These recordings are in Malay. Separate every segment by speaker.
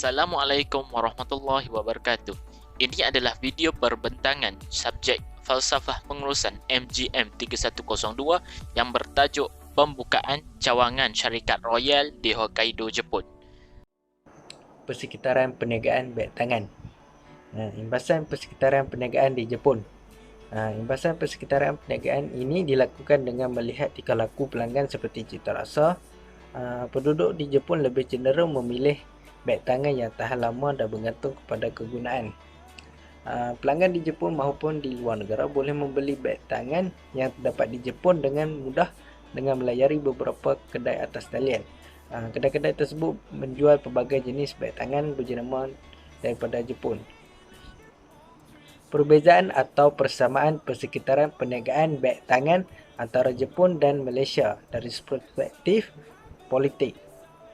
Speaker 1: Assalamualaikum warahmatullahi wabarakatuh. Ini adalah video perbentangan subjek Falsafah Pengurusan MGM 3102 yang bertajuk Pembukaan Cawangan Syarikat Royal di Hokkaido, Jepun.
Speaker 2: Persekitaran perniagaan beg tangan. Imbasan persekitaran perniagaan di Jepun. Imbasan persekitaran perniagaan ini dilakukan dengan melihat tingkah laku pelanggan seperti cita rasa. Penduduk di Jepun lebih cenderung memilih beg tangan yang tahan lama dan bergantung kepada kegunaan. Pelanggan di Jepun maupun di luar negara boleh membeli beg tangan yang terdapat di Jepun dengan mudah dengan melayari beberapa kedai atas talian. Kedai-kedai tersebut menjual pelbagai jenis beg tangan berjenama daripada Jepun. Perbezaan atau persamaan persekitaran perniagaan beg tangan antara Jepun dan Malaysia dari perspektif politik.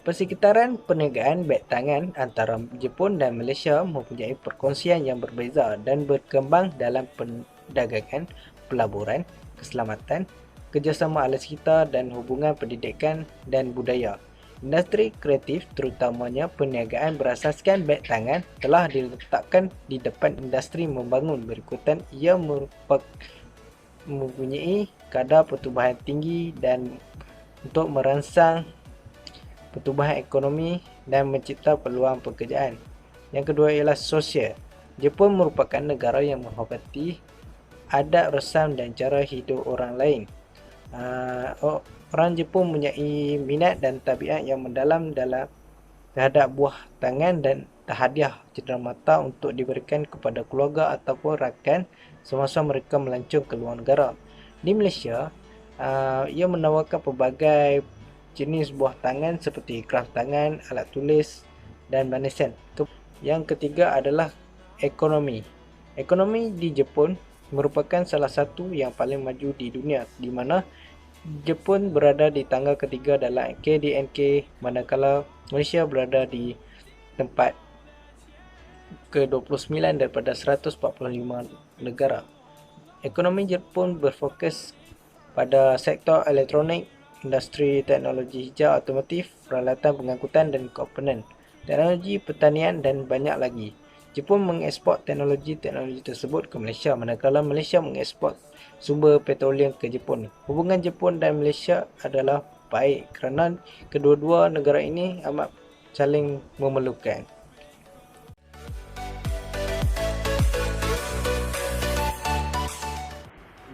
Speaker 2: Persekitaran perniagaan beg tangan antara Jepun dan Malaysia mempunyai perkongsian yang berbeza dan berkembang dalam perdagangan, pelaburan, keselamatan, kerjasama ala sekitar dan hubungan pendidikan dan budaya. Industri kreatif, terutamanya perniagaan berasaskan beg tangan, telah diletakkan di depan industri membangun. Berikutan, ia mempunyai kadar pertumbuhan tinggi dan untuk merangsang pertumbuhan ekonomi dan mencipta peluang pekerjaan. Yang kedua ialah sosial. Jepun merupakan negara yang menghormati adat, resam dan cara hidup orang lain. Orang Jepun mempunyai minat dan tabiat yang mendalam terhadap buah tangan dan hadiah cenderamata untuk diberikan kepada keluarga ataupun rakan semasa mereka melancong ke luar negara. Di Malaysia, ia menawarkan pelbagai jenis buah tangan seperti kraft tangan, alat tulis dan manisan. Yang ketiga adalah ekonomi. Ekonomi di Jepun merupakan salah satu yang paling maju di dunia, di mana Jepun berada di tangga ketiga dalam KDNK, manakala Malaysia berada di tempat ke-29 daripada 145 negara. Ekonomi Jepun berfokus pada sektor elektronik, industri teknologi hijau, otomotif, peralatan pengangkutan dan komponen, teknologi pertanian dan banyak lagi. Jepun mengekspor teknologi tersebut ke Malaysia, manakala Malaysia mengekspor sumber petroleum ke Jepun. Hubungan Jepun dan Malaysia adalah baik kerana kedua-dua negara ini amat saling memerlukan.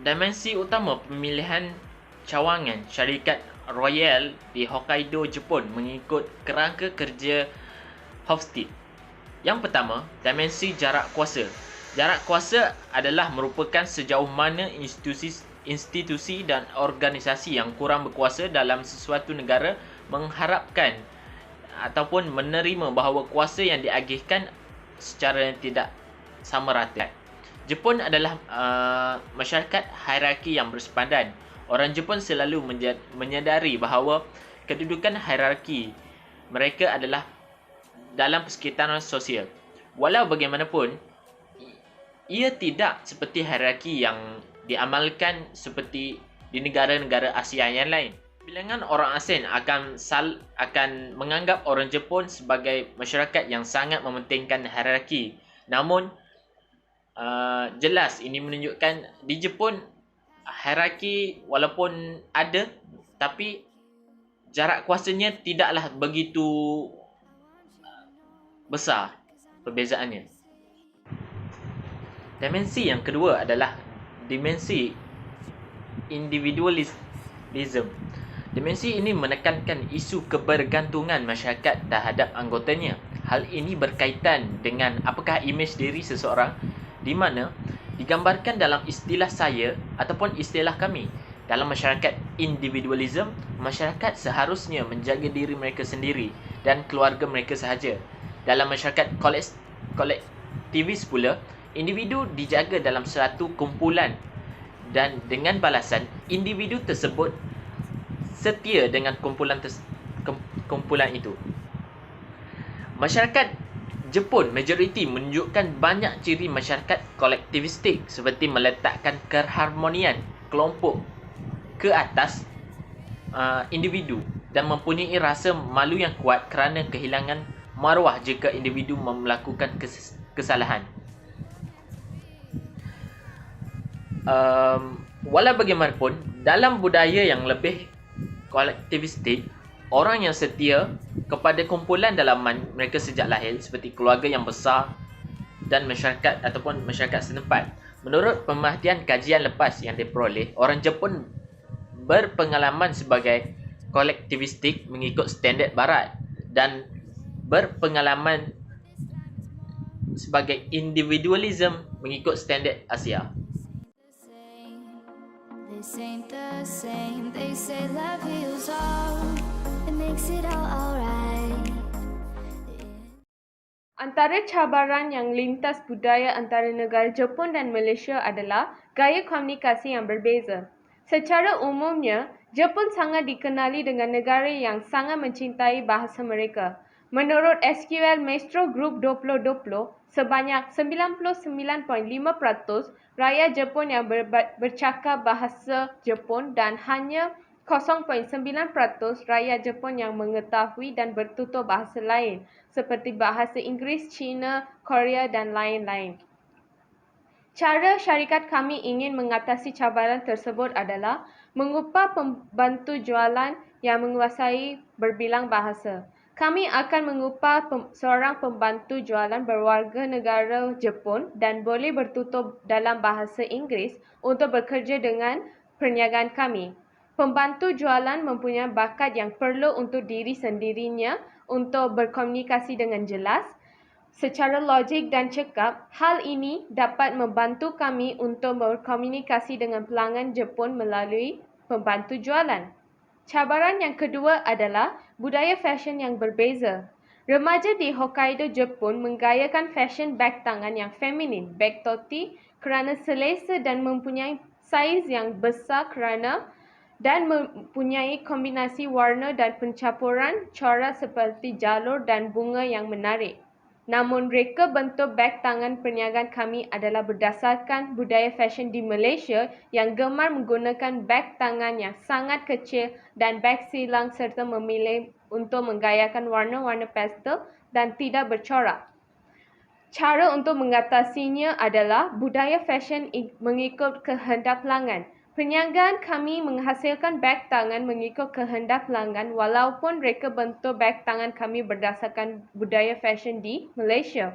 Speaker 1: Dimensi utama pemilihan cawangan syarikat Royal di Hokkaido, Jepun mengikut kerangka kerja Hofstede. Yang pertama, dimensi jarak kuasa. Jarak kuasa adalah merupakan sejauh mana institusi dan organisasi yang kurang berkuasa dalam sesuatu negara mengharapkan ataupun menerima bahawa kuasa yang diagihkan secara tidak sama rata. Jepun adalah masyarakat hierarki yang bersepadan. Orang Jepun selalu menyadari bahawa kedudukan hierarki mereka adalah dalam persekitaran sosial. Walau bagaimanapun, ia tidak seperti hierarki yang diamalkan seperti di negara-negara Asia yang lain. Bilangan orang asing akan menganggap orang Jepun sebagai masyarakat yang sangat mementingkan hierarki. Namun, jelas ini menunjukkan di Jepun hierarki walaupun ada, tapi jarak kuasanya tidaklah begitu besar perbezaannya. Dimensi yang kedua adalah dimensi individualism. Dimensi ini menekankan isu kebergantungan masyarakat terhadap anggotanya. Hal ini berkaitan dengan apakah imej diri seseorang, di mana digambarkan dalam istilah saya ataupun istilah kami. Dalam masyarakat individualism, masyarakat seharusnya menjaga diri mereka sendiri dan keluarga mereka sahaja. Dalam masyarakat kolektivis pula, individu dijaga dalam suatu kumpulan dan dengan balasan, individu tersebut setia dengan kumpulan itu. Masyarakat Jepun majoriti menunjukkan banyak ciri masyarakat kolektivistik seperti meletakkan keharmonian kelompok ke atas individu dan mempunyai rasa malu yang kuat kerana kehilangan maruah jika individu melakukan kesalahan. Walau bagaimanapun, dalam budaya yang lebih kolektivistik, orang yang setia kepada kumpulan dalaman mereka sejak lahir seperti keluarga yang besar dan masyarakat ataupun masyarakat setempat. Menurut pemerhatian kajian lepas yang diperoleh, orang Jepun berpengalaman sebagai kolektivistik mengikut standard barat dan berpengalaman sebagai individualism mengikut standard Asia.
Speaker 3: This ain't the same. They say love heals all. It makes it all alright.
Speaker 4: Antara cabaran yang lintas budaya antara negara Jepun dan Malaysia adalah gaya komunikasi yang berbeza. Secara umumnya, Jepun sangat dikenali dengan negara yang sangat mencintai bahasa mereka. Menurut SQL Maestro Group 2020, sebanyak 99.5% rakyat Jepun yang bercakap bahasa Jepun dan hanya 0.9% rakyat Jepun yang mengetahui dan bertutur bahasa lain seperti bahasa Inggeris, Cina, Korea dan lain-lain. Cara syarikat kami ingin mengatasi cabaran tersebut adalah mengupah pembantu jualan yang menguasai berbilang bahasa. Kami akan mengupah seorang pembantu jualan berwarga negara Jepun dan boleh bertutur dalam bahasa Inggeris untuk bekerja dengan perniagaan kami. Pembantu jualan mempunyai bakat yang perlu untuk diri sendirinya untuk berkomunikasi dengan jelas, secara logik dan cekap. Hal ini dapat membantu kami untuk berkomunikasi dengan pelanggan Jepun melalui pembantu jualan. Cabaran yang kedua adalah budaya fashion yang berbeza. Remaja di Hokkaido, Jepun menggayakan fashion beg tangan yang feminin, beg tote, kerana selesa dan mempunyai saiz yang besar dan mempunyai kombinasi warna dan pencampuran corak seperti jalur dan bunga yang menarik. Namun reka bentuk beg tangan perniagaan kami adalah berdasarkan budaya fashion di Malaysia yang gemar menggunakan beg tangan yang sangat kecil dan beg silang serta memilih untuk menggayakan warna-warna pastel dan tidak bercorak. Cara untuk mengatasinya adalah budaya fashion mengikut kehendak pelanggan. Perniagaan kami menghasilkan beg tangan mengikut kehendak pelanggan walaupun reka bentuk beg tangan kami berdasarkan budaya fashion di Malaysia.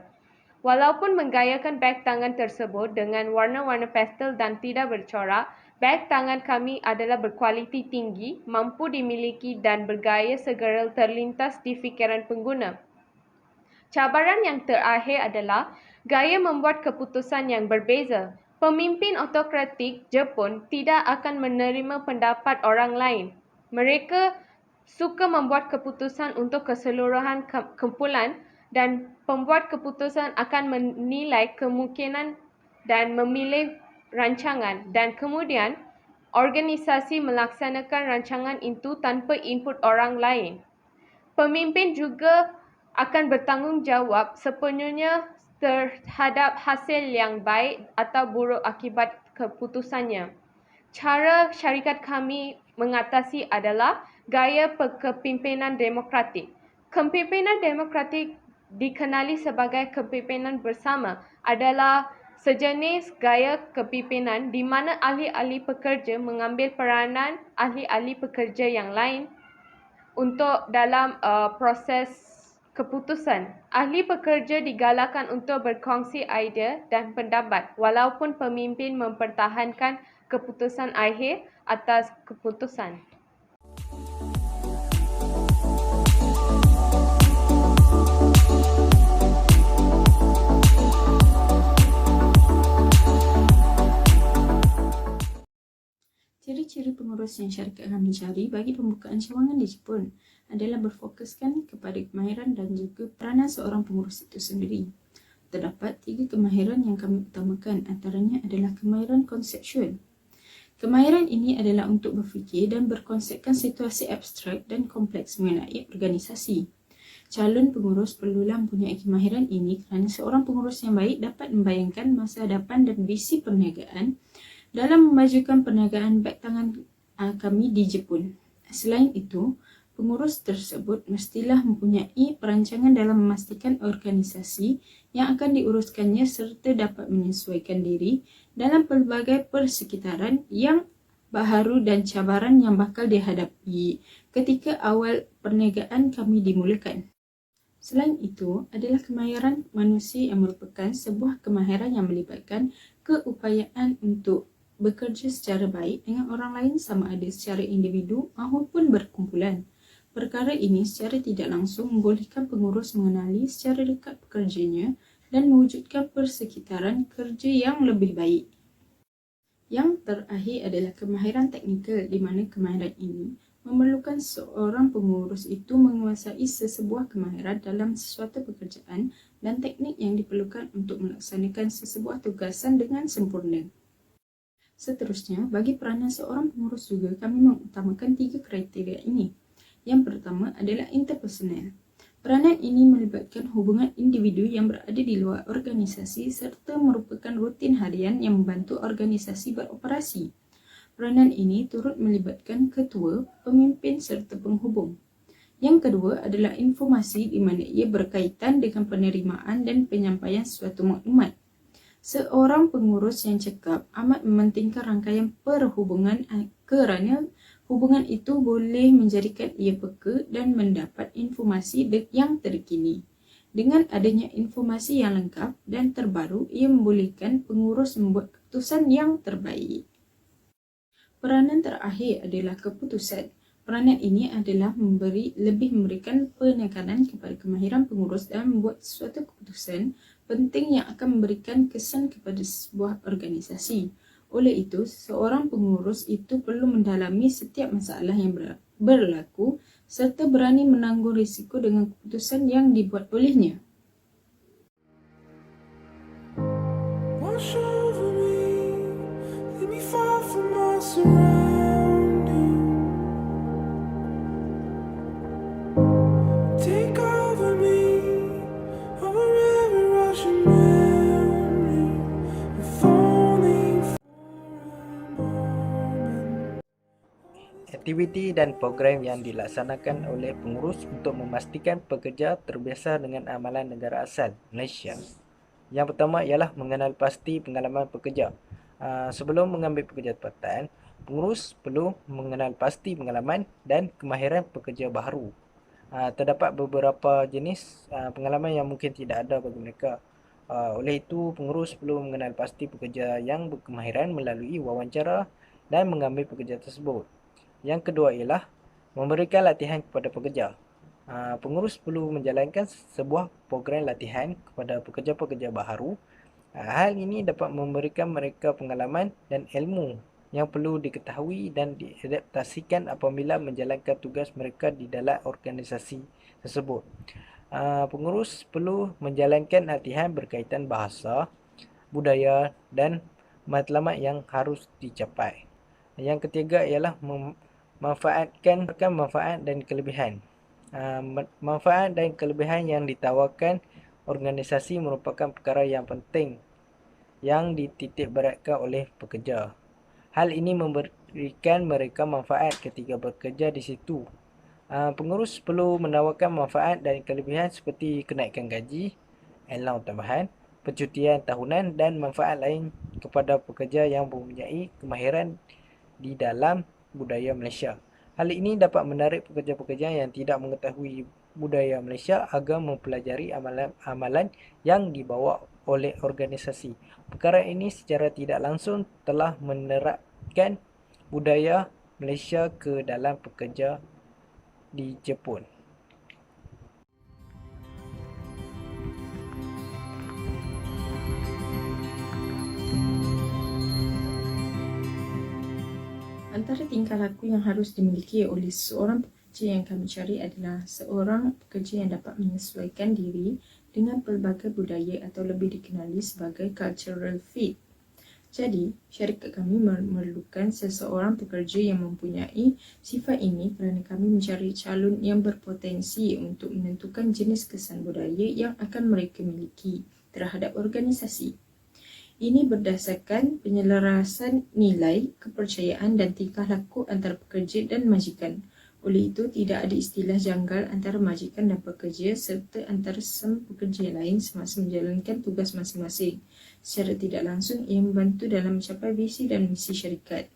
Speaker 4: Walaupun menggayakan beg tangan tersebut dengan warna-warna pastel dan tidak bercorak, beg tangan kami adalah berkualiti tinggi, mampu dimiliki dan bergaya segera terlintas di fikiran pengguna. Cabaran yang terakhir adalah gaya membuat keputusan yang berbeza. Pemimpin autokratik Jepun tidak akan menerima pendapat orang lain. Mereka suka membuat keputusan untuk keseluruhan kumpulan dan pembuat keputusan akan menilai kemungkinan dan memilih rancangan dan kemudian organisasi melaksanakan rancangan itu tanpa input orang lain. Pemimpin juga akan bertanggungjawab sepenuhnya terhadap hasil yang baik atau buruk akibat keputusannya. Cara syarikat kami mengatasi adalah gaya kepimpinan demokratik. Kepimpinan demokratik dikenali sebagai kepimpinan bersama adalah sejenis gaya kepimpinan di mana ahli-ahli pekerja mengambil peranan ahli-ahli pekerja yang lain untuk dalam proses keputusan. Ahli pekerja digalakkan untuk berkongsi idea dan pendapat walaupun pemimpin mempertahankan keputusan akhir atas keputusan.
Speaker 5: Ciri-ciri pengurus yang syarikat kami cari bagi pembukaan cawangan di Jepun adalah berfokuskan kepada kemahiran dan juga peranan seorang pengurus itu sendiri. Terdapat 3 kemahiran yang kami utamakan, antaranya adalah kemahiran konseptual. Kemahiran ini adalah untuk berfikir dan berkonsepkan situasi abstrak dan kompleks mengenai organisasi. Calon pengurus perlulah mempunyai kemahiran ini kerana seorang pengurus yang baik dapat membayangkan masa depan dan visi perniagaan dalam memajukan perniagaan beg tangan kami di Jepun. Selain itu, pengurus tersebut mestilah mempunyai perancangan dalam memastikan organisasi yang akan diuruskannya serta dapat menyesuaikan diri dalam pelbagai persekitaran yang baharu dan cabaran yang bakal dihadapi ketika awal perniagaan kami dimulakan. Selain itu, adalah kemahiran manusia yang merupakan sebuah kemahiran yang melibatkan keupayaan untuk bekerja secara baik dengan orang lain sama ada secara individu maupun berkumpulan. Perkara ini secara tidak langsung membolehkan pengurus mengenali secara dekat pekerjanya dan mewujudkan persekitaran kerja yang lebih baik. Yang terakhir adalah kemahiran teknikal, di mana kemahiran ini memerlukan seorang pengurus itu menguasai sesebuah kemahiran dalam sesuatu pekerjaan dan teknik yang diperlukan untuk melaksanakan sesebuah tugasan dengan sempurna. Seterusnya, bagi peranan seorang pengurus juga kami mengutamakan 3 kriteria ini. Yang pertama adalah interpersonal. Peranan ini melibatkan hubungan individu yang berada di luar organisasi serta merupakan rutin harian yang membantu organisasi beroperasi. Peranan ini turut melibatkan ketua, pemimpin serta penghubung. Yang kedua adalah informasi di mana ia berkaitan dengan penerimaan dan penyampaian suatu maklumat. Seorang pengurus yang cekap amat mementingkan rangkaian perhubungan kerana hubungan itu boleh menjadikan ia peka dan mendapat informasi yang terkini. Dengan adanya informasi yang lengkap dan terbaru, ia membolehkan pengurus membuat keputusan yang terbaik. Peranan terakhir adalah keputusan. Peranan ini adalah memberikan penekanan kepada kemahiran pengurus dalam membuat suatu keputusan penting yang akan memberikan kesan kepada sebuah organisasi. Oleh itu, seorang pengurus itu perlu mendalami setiap masalah yang berlaku serta berani menanggung risiko dengan keputusan yang dibuat olehnya.
Speaker 6: Wash over me, let me fall from my surroundings. Take over me, over every rushing memory. If only for a moment.
Speaker 2: Aktiviti dan program yang dilaksanakan oleh pengurus untuk memastikan pekerja terbiasa dengan amalan negara asal, Malaysia. Yang pertama ialah mengenal pasti pengalaman pekerja. Sebelum mengambil pekerja tempatan, pengurus perlu mengenal pasti pengalaman dan kemahiran pekerja baharu. Terdapat beberapa jenis pengalaman yang mungkin tidak ada bagi mereka. Oleh itu, pengurus perlu mengenal pasti pekerja yang berkemahiran melalui wawancara dan mengambil pekerja tersebut. Yang kedua ialah memberikan latihan kepada pekerja. Pengurus perlu menjalankan sebuah program latihan kepada pekerja-pekerja baharu. Hal ini dapat memberikan mereka pengalaman dan ilmu yang perlu diketahui dan diadaptasikan apabila menjalankan tugas mereka di dalam organisasi tersebut. Pengurus perlu menjalankan latihan berkaitan bahasa, budaya dan matlamat yang harus dicapai. Yang ketiga ialah manfaatkan manfaat dan kelebihan. Manfaat dan kelebihan yang ditawarkan organisasi merupakan perkara yang penting yang dititikberatkan oleh pekerja. Hal ini memberikan mereka manfaat ketika bekerja di situ. Pengurus perlu menawarkan manfaat dan kelebihan seperti kenaikan gaji, allowance tambahan, percutian tahunan dan manfaat lain kepada pekerja yang mempunyai kemahiran di dalam budaya Malaysia. Hal ini dapat menarik pekerja-pekerja yang tidak mengetahui budaya Malaysia agar mempelajari amalan-amalan yang dibawa oleh organisasi. Perkara ini secara tidak langsung telah menerapkan budaya Malaysia ke dalam pekerja di Jepun.
Speaker 5: Antara tingkah laku yang harus dimiliki oleh seorang pekerja yang kami cari adalah seorang pekerja yang dapat menyesuaikan diri dengan pelbagai budaya atau lebih dikenali sebagai cultural fit. Jadi, syarikat kami memerlukan seseorang pekerja yang mempunyai sifat ini kerana kami mencari calon yang berpotensi untuk menentukan jenis kesan budaya yang akan mereka miliki terhadap organisasi. Ini berdasarkan penyelarasan nilai, kepercayaan dan tingkah laku antara pekerja dan majikan. Oleh itu, tidak ada istilah janggal antara majikan dan pekerja serta antara sesama pekerja lain semasa menjalankan tugas masing-masing. Secara tidak langsung, ia membantu dalam mencapai visi dan misi syarikat.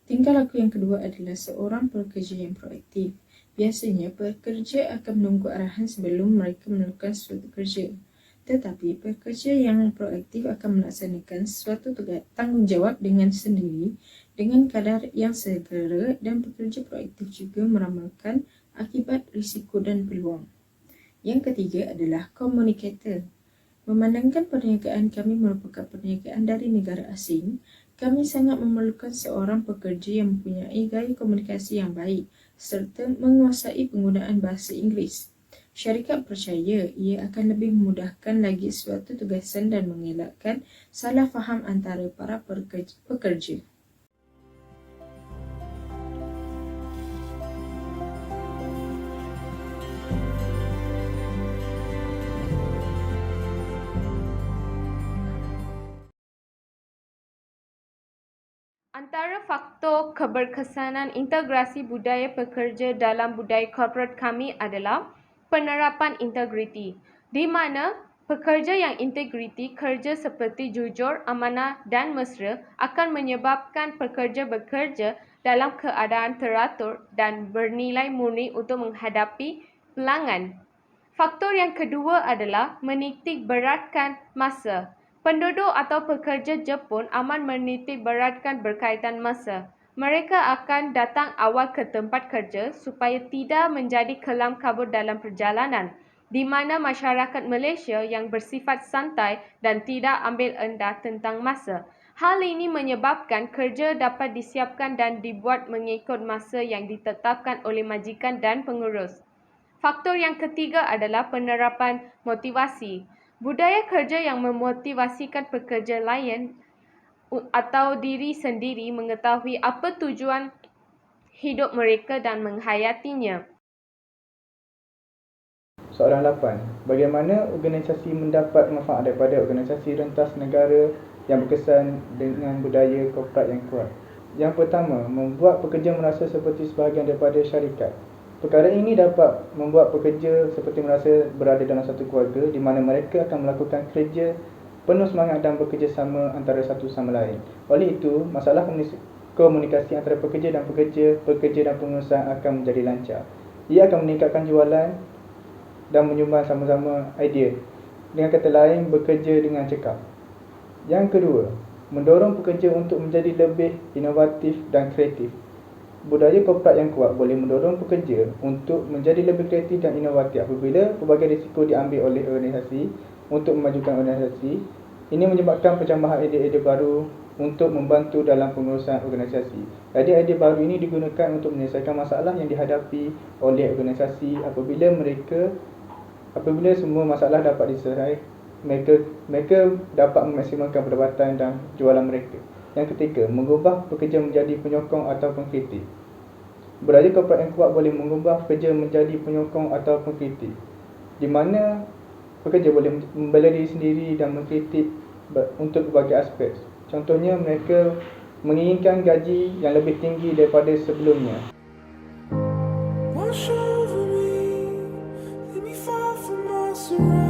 Speaker 5: Tingkah laku yang kedua adalah seorang pekerja yang proaktif. Biasanya, pekerja akan menunggu arahan sebelum mereka melakukan suatu kerja. Tetapi, pekerja yang proaktif akan melaksanakan suatu tanggungjawab dengan sendiri dengan kadar yang segera, dan pekerja proaktif juga meramalkan akibat, risiko dan peluang. Yang ketiga adalah komunikator. Memandangkan perniagaan kami merupakan perniagaan dari negara asing, kami sangat memerlukan seorang pekerja yang mempunyai gaya komunikasi yang baik serta menguasai penggunaan bahasa Inggeris. Syarikat percaya ia akan lebih memudahkan lagi suatu tugasan dan mengelakkan salah faham antara para pekerja.
Speaker 4: Antara faktor keberkesanan integrasi budaya pekerja dalam budaya korporat kami adalah penerapan integriti, di mana pekerja yang integriti kerja seperti jujur, amanah dan mesra akan menyebabkan pekerja bekerja dalam keadaan teratur dan bernilai murni untuk menghadapi pelanggan. Faktor yang kedua adalah menitik beratkan masa. Penduduk atau pekerja Jepun aman menitik beratkan berkaitan masa. Mereka akan datang awal ke tempat kerja supaya tidak menjadi kelam kabut dalam perjalanan, di mana masyarakat Malaysia yang bersifat santai dan tidak ambil endah tentang masa. Hal ini menyebabkan kerja dapat disiapkan dan dibuat mengikut masa yang ditetapkan oleh majikan dan pengurus. Faktor yang ketiga adalah penerapan motivasi. Budaya kerja yang memotivasikan pekerja lain atau diri sendiri mengetahui apa tujuan hidup mereka dan menghayatinya.
Speaker 7: Soalan 8. Bagaimana organisasi mendapat manfaat daripada organisasi rentas negara yang berkesan dengan budaya korporat yang kuat? Yang pertama, membuat pekerja merasa seperti sebahagian daripada syarikat. Perkara ini dapat membuat pekerja seperti merasa berada dalam satu keluarga di mana mereka akan melakukan kerja penuh semangat dan bekerjasama antara satu sama lain. Oleh itu, masalah komunikasi antara pekerja dan pengusaha akan menjadi lancar. Ia akan meningkatkan jualan dan menyumbang sama-sama idea. Dengan kata lain, bekerja dengan cekap. Yang kedua, mendorong pekerja untuk menjadi lebih inovatif dan kreatif. Budaya korporat yang kuat boleh mendorong pekerja untuk menjadi lebih kreatif dan inovatif apabila pelbagai risiko diambil oleh organisasi untuk memajukan organisasi. Ini menyebabkan pencabahan idea-idea baru untuk membantu dalam pengurusan organisasi. Idea-idea baru ini digunakan untuk menyelesaikan masalah yang dihadapi oleh organisasi. Apabila semua masalah dapat diselesaikan, mereka dapat memaksimalkan pendapatan dan jualan mereka. Yang ketiga, mengubah pekerja menjadi penyokong atau pengkritik. Budaya korporat yang kuat boleh mengubah pekerja menjadi penyokong atau pengkritik, di mana pekerja boleh membela diri sendiri dan mengkritik untuk berbagai aspek. Contohnya, mereka menginginkan gaji yang lebih tinggi daripada sebelumnya.
Speaker 6: Wash over me, let me fall from my surroundings.